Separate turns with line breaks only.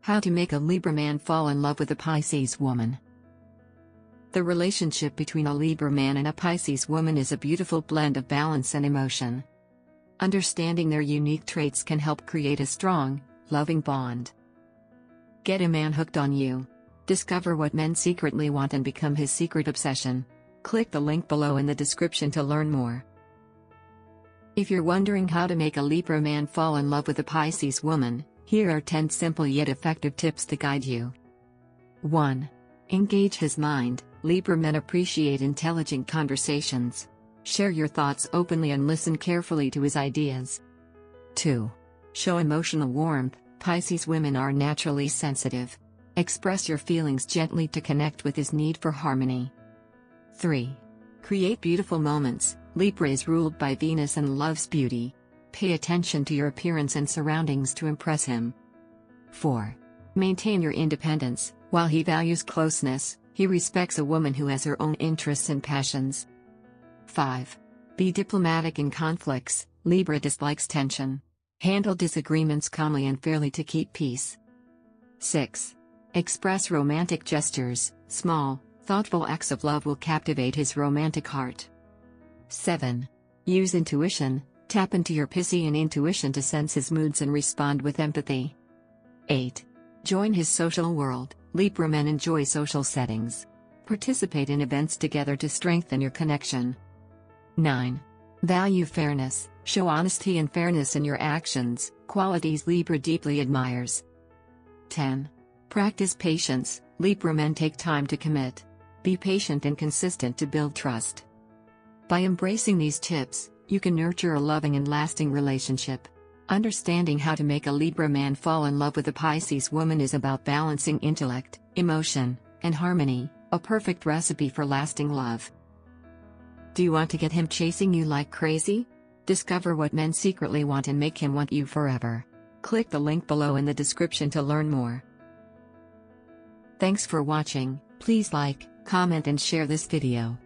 How to make a Libra man fall in love with a Pisces woman. The relationship between a Libra man and a Pisces woman is a beautiful blend of balance and emotion. Understanding their unique traits can help create a strong, loving bond. Get a man hooked on you. Discover what men secretly want and become his secret obsession. Click the link below in the description to learn more. If you're wondering how to make a Libra man fall in love with a Pisces woman, here are 10 simple yet effective tips to guide you. 1. Engage his mind. Libra men appreciate intelligent conversations. Share your thoughts openly and listen carefully to his ideas. 2. Show emotional warmth. Pisces women are naturally sensitive. Express your feelings gently to connect with his need for harmony. 3. Create beautiful moments. Libra is ruled by Venus and loves beauty. Pay attention to your appearance and surroundings to impress him. 4. Maintain your independence. While he values closeness, he respects a woman who has her own interests and passions. 5. Be diplomatic in conflicts. Libra dislikes tension. Handle disagreements calmly and fairly to keep peace. 6. Express romantic gestures. Small, thoughtful acts of love will captivate his romantic heart. 7. Use intuition. Tap into your Piscean intuition to sense his moods and respond with empathy. 8. Join his social world. Libra men enjoy social settings. Participate in events together to strengthen your connection. 9. Value fairness. Show honesty and fairness in your actions, qualities Libra deeply admires. 10. Practice patience. Libra men take time to commit. Be patient and consistent to build trust. By embracing these tips, you can nurture a loving and lasting relationship. Understanding how to make a Libra man fall in love with a Pisces woman is about balancing intellect, emotion, and harmony, a perfect recipe for lasting love. Do you want to get him chasing you like crazy? Discover what men secretly want and make him want you forever. Click the link below in the description to learn more. Thanks for watching. Please like, comment and share this video.